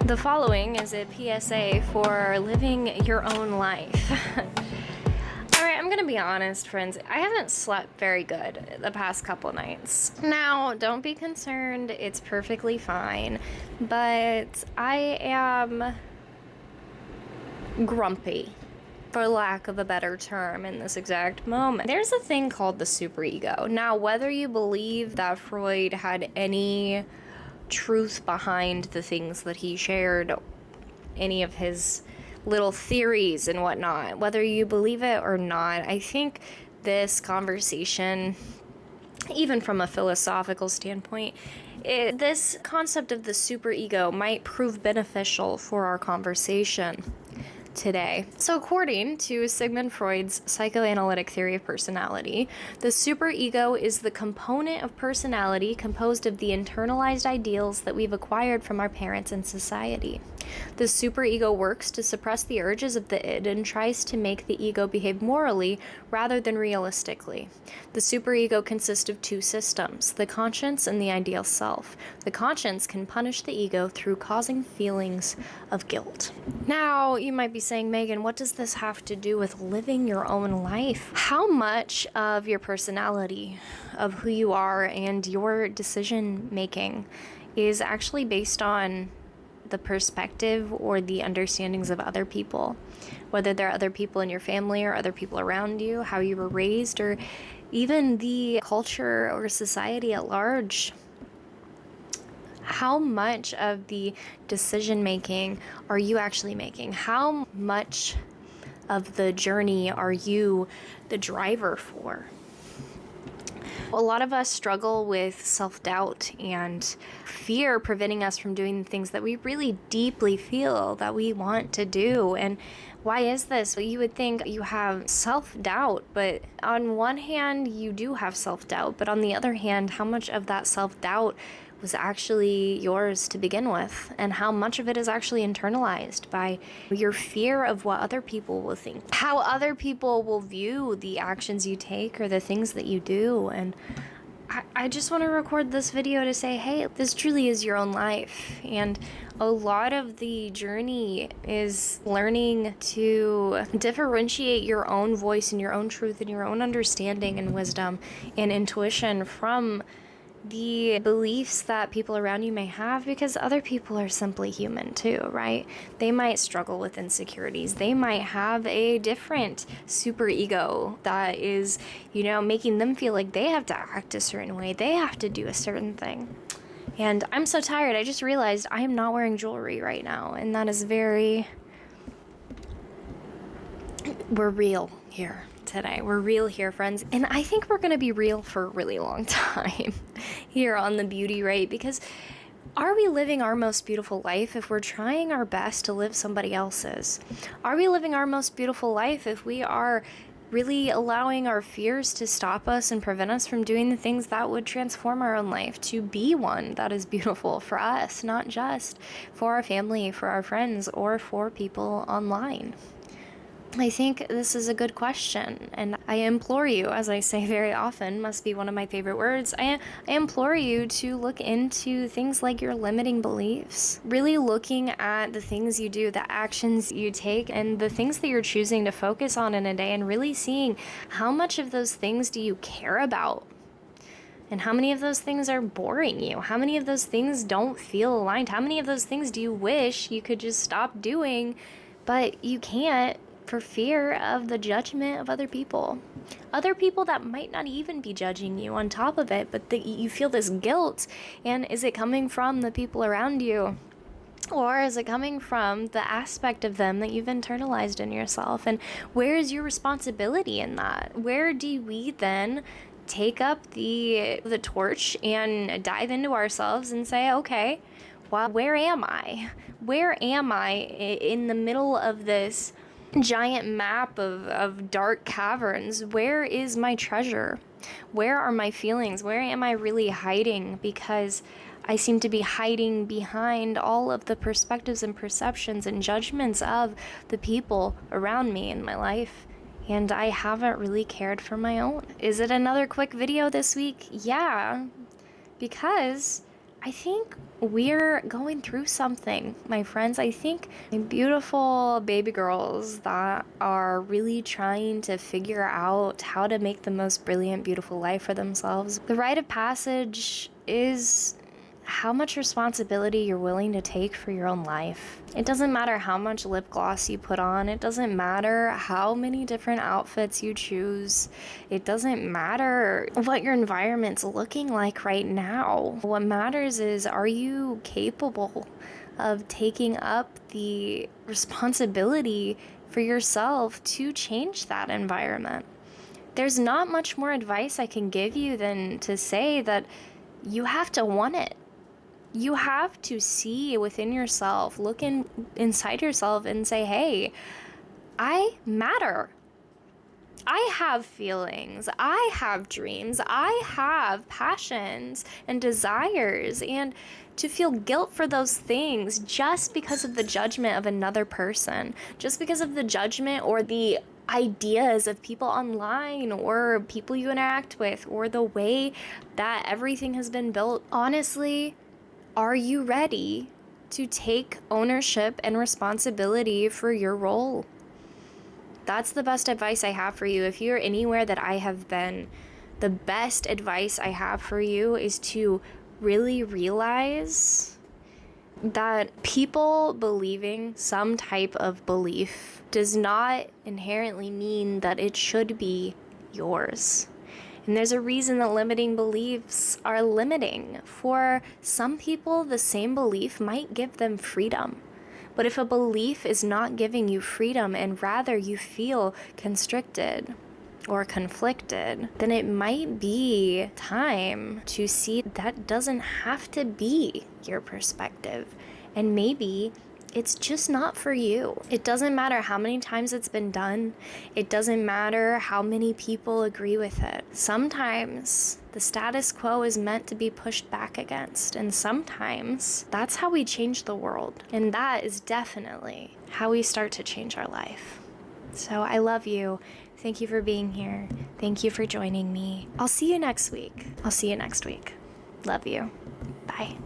The following is a PSA for living your own life. Alright, I'm gonna be honest, friends. I haven't slept very good the past couple nights. Now, don't be concerned. It's perfectly fine. But I am grumpy, for lack of a better term, in this exact moment. There's a thing called the superego. Now, whether you believe that Freud had any truth behind the things that he shared, any of his little theories and whatnot, whether you believe it or not, I think this conversation, even from a philosophical standpoint, this concept of the superego might prove beneficial for our conversation today. So according to Sigmund Freud's psychoanalytic theory of personality, the superego is the component of personality composed of the internalized ideals that we've acquired from our parents and society. The superego works to suppress the urges of the id and tries to make the ego behave morally rather than realistically. The superego consists of two systems, the conscience and the ideal self. The conscience can punish the ego through causing feelings of guilt. Now, you might be saying, Megan, what does this have to do with living your own life? How much of your personality, of who you are and your decision making is actually based on the perspective or the understandings of other people, whether they're other people in your family or other people around you, how you were raised, or even the culture or society at large? How much of the decision making are you actually making? How much of the journey are you the driver for? A lot of us struggle with self-doubt and fear preventing us from doing things that we really deeply feel that we want to do. And why is this? Well, you would think you have self-doubt, but on one hand, you do have self-doubt, but on the other hand, how much of that self-doubt was actually yours to begin with, and how much of it is actually internalized by your fear of what other people will think, how other people will view the actions you take or the things that you do. And I just want to record this video to say, hey, this truly is your own life, and a lot of the journey is learning to differentiate your own voice and your own truth and your own understanding and wisdom and intuition from the beliefs that people around you may have, because other people are simply human too, right? They might struggle with insecurities. They might have a different superego that is, making them feel like they have to act a certain way. They have to do a certain thing. And I'm so tired. I just realized I am not wearing jewelry right now. And that is we're real here today. We're real here, friends. And I think we're going to be real for a really long time here on the Beauty Rite, because are we living our most beautiful life if we're trying our best to live somebody else's? Are we living our most beautiful life if we are really allowing our fears to stop us and prevent us from doing the things that would transform our own life to be one that is beautiful for us, not just for our family, for our friends, or for people online? I think this is a good question, and I implore you, as I say very often, must be one of my favorite words, I implore you to look into things like your limiting beliefs, really looking at the things you do, the actions you take, and the things that you're choosing to focus on in a day, and really seeing how much of those things do you care about, and how many of those things are boring you, how many of those things don't feel aligned, how many of those things do you wish you could just stop doing, but you can't, for fear of the judgment of other people that might not even be judging you on top of it, but that you feel this guilt. And is it coming from the people around you, or is it coming from the aspect of them that you've internalized in yourself? And where is your responsibility in that? Where do we then take up the torch and dive into ourselves and say, okay, well, where am I? Where am I in the middle of this giant map of dark caverns? Where is my treasure? Where are my feelings? Where am I really hiding? Because I seem to be hiding behind all of the perspectives and perceptions and judgments of the people around me in my life, and I haven't really cared for my own. Is it another quick video this week? Yeah, because I think we're going through something, my friends. I think beautiful baby girls that are really trying to figure out how to make the most brilliant, beautiful life for themselves. The rite of passage is how much responsibility you're willing to take for your own life. It doesn't matter how much lip gloss you put on. It doesn't matter how many different outfits you choose. It doesn't matter what your environment's looking like right now. What matters is, are you capable of taking up the responsibility for yourself to change that environment? There's not much more advice I can give you than to say that you have to want it. You have to see within yourself, look inside yourself and say, hey, I matter. I have feelings. I have dreams. I have passions and desires. And to feel guilt for those things just because of the judgment of another person, just because of the judgment or the ideas of people online or people you interact with or the way that everything has been built, honestly, are you ready to take ownership and responsibility for your role? That's the best advice I have for you. If you're anywhere that I have been, the best advice I have for you is to really realize that people believing some type of belief does not inherently mean that it should be yours. And there's a reason that limiting beliefs are limiting. For some people, the same belief might give them freedom. But if a belief is not giving you freedom and rather you feel constricted or conflicted, then it might be time to see that doesn't have to be your perspective. And maybe it's just not for you. It doesn't matter how many times it's been done. It doesn't matter how many people agree with it. Sometimes the status quo is meant to be pushed back against, and sometimes that's how we change the world. And that is definitely how we start to change our life. So I love you. Thank you for being here. Thank you for joining me. I'll see you next week. Love you. Bye.